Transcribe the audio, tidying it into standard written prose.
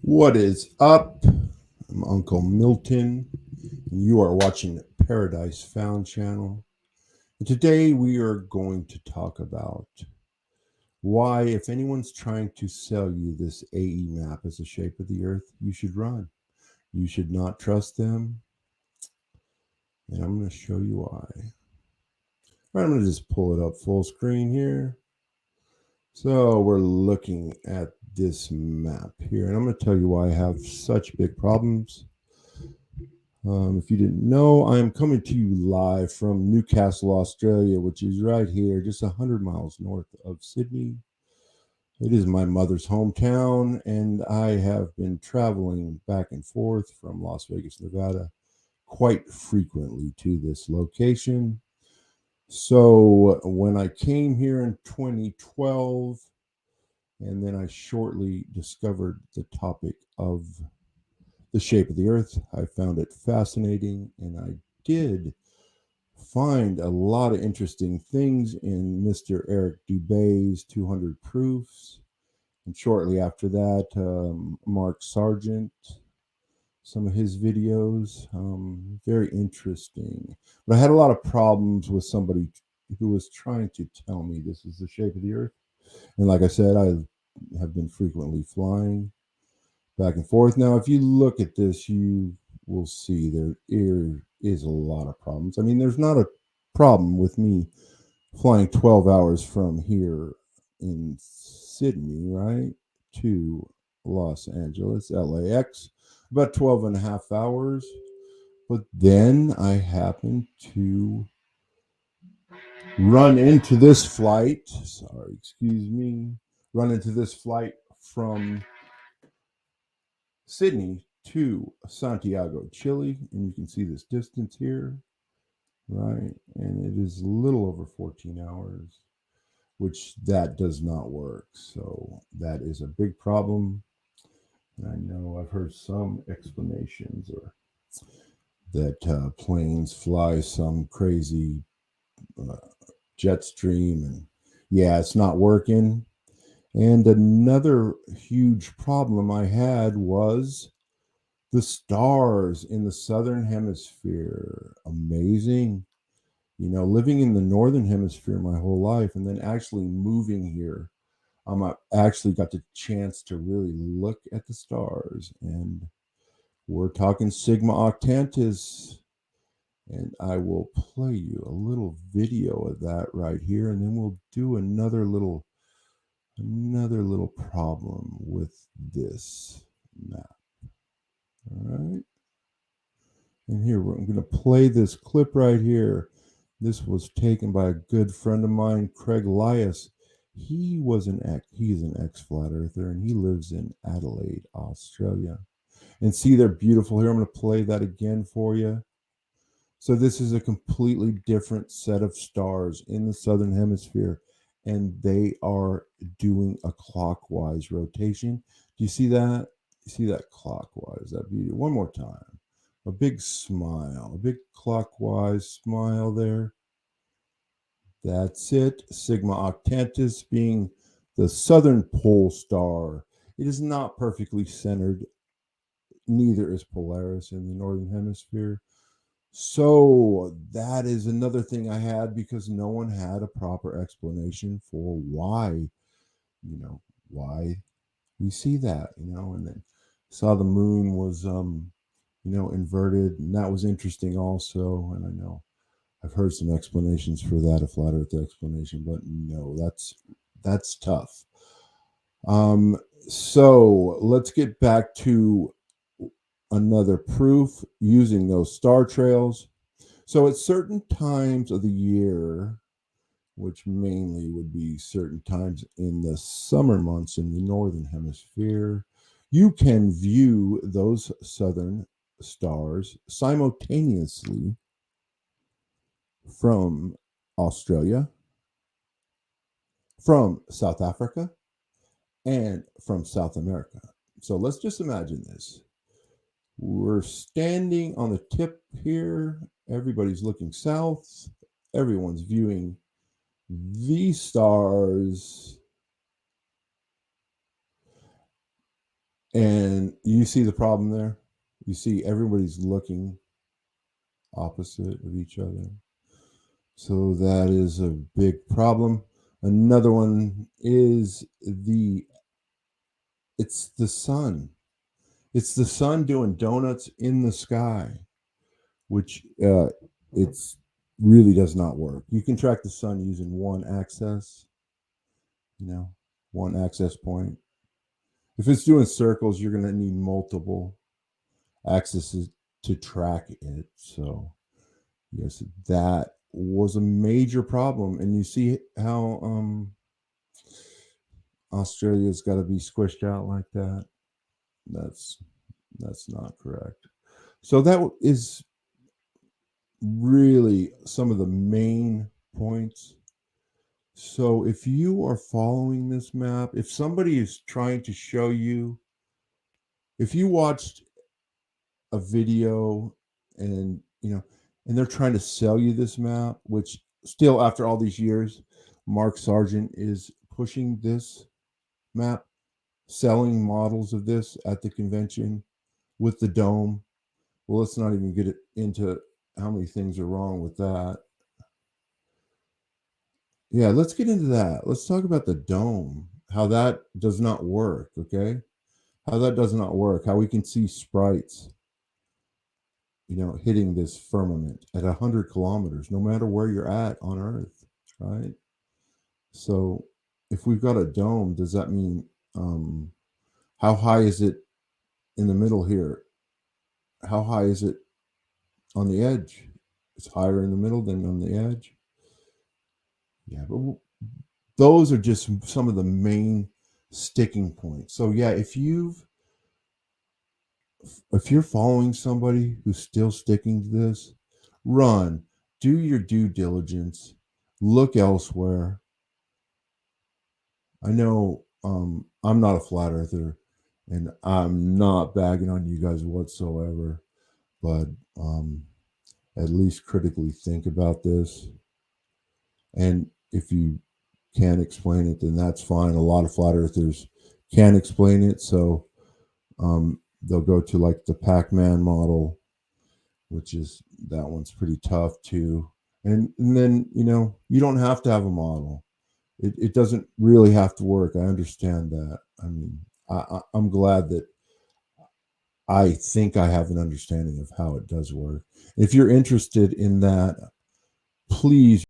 What is up? I'm Uncle Milton, and you are watching Paradise Found channel. And today we are going to talk about why, if anyone's trying to sell you this AE map as the shape of the Earth, you should run. You should not trust them, and I'm going to show you why. All right, I'm going to just pull it up full screen here. So we're looking at this map here, and I'm going to tell you why I have such big problems. If you didn't know, I am coming to you live from Newcastle, Australia, which is right here, just 100 miles north of Sydney. It is my mother's hometown, and I have been traveling back and forth from Las Vegas, Nevada, quite frequently to this location. So when I came here in 2012, and then I shortly discovered the topic of the shape of the earth. I found it fascinating, and I did find a lot of interesting things in Mr. Eric Dubé's 200 Proofs. And shortly after that, Mark Sargent, some of his videos, very interesting. But I had a lot of problems with somebody who was trying to tell me this is the shape of the earth. And like I said, I have been frequently flying back and forth. Now, if you look at this, you will see there is a lot of problems. I mean, there's not a problem with me flying 12 hours from here in Sydney, right, to Los Angeles, LAX, about 12 and a half hours. But then I happen to run into this flight. Sorry, excuse me. Run into this flight from Sydney to Santiago, Chile, and you can see this distance here, right? And it is a little over 14 hours, which that does not work. So that is a big problem. And I know I've heard some explanations or that planes fly some crazy uh, jet stream, and yeah, it's not working. And another huge problem I had was the stars in the southern hemisphere. Amazing. Living in the northern hemisphere my whole life and then actually moving here, I actually got the chance to really look at the stars. And we're talking Sigma Octantis. And I will play you a little video of that right here, and then we'll do another little problem with this map. All right. And here I'm going to play this clip right here. This was taken by a good friend of mine, Craig Lyas. He's an ex-flat earther, and he lives in Adelaide, Australia. And see, they're beautiful here. I'm going to play that again for you. So this is a completely different set of stars in the southern hemisphere, and they are doing a clockwise rotation. Do you see that? You see that clockwise? That beauty. One more time. A big smile, a big clockwise smile there. That's it. Sigma Octantis being the southern pole star. It is not perfectly centered. Neither is Polaris in the northern hemisphere. So that is another thing I had because no one had a proper explanation for why we see that, and then saw the moon was inverted, and that was interesting also. And I know I've heard some explanations for that, a flat earth explanation, but no, that's tough. So let's get back to another proof using those star trails. So at certain times of the year, which mainly would be certain times in the summer months in the northern hemisphere, you can view those southern stars simultaneously from Australia, from South Africa, and from South America. So let's just imagine this. We're standing on the tip here. Everybody's looking south. Everyone's viewing these stars. And you see the problem there? You see everybody's looking opposite of each other. So that is a big problem. Another one is it's the sun. It's the sun doing donuts in the sky, which it's really does not work. You can track the sun using one axis, you know, one access point. If it's doing circles, you're going to need multiple axes to track it. So, yes, that was a major problem. And you see how Australia's got to be squished out like that. That's that's not correct. So that is really some of the main points. So if you are following this map, if somebody is trying to show you, if you watched a video and and they're trying to sell you this map, which still after all these years, Mark Sargent is pushing this map, selling models of this at the convention with the dome. Well, let's not even get it into how many things are wrong with that. Yeah, let's get into that. Let's talk about the dome, how that does not work, okay? How that does not work, how we can see sprites, hitting this firmament at 100 kilometers, no matter where you're at on Earth, right? So if we've got a dome, does that mean how high is it in the middle here? How high is it on the edge? It's higher in the middle than on the edge. Yeah, but those are just some of the main sticking points. So yeah, if you're following somebody who's still sticking to this, run, do your due diligence, look elsewhere. I know I'm not a flat earther and I'm not bagging on you guys whatsoever, but at least critically think about this. And if you can't explain it, then that's fine. A lot of flat earthers can't explain it. So they'll go to like the Pac-Man model, which is that one's pretty tough too. And then you don't have to have a model. It doesn't really have to work. I understand that. I mean, I'm glad that I think I have an understanding of how it does work. If you're interested in that, please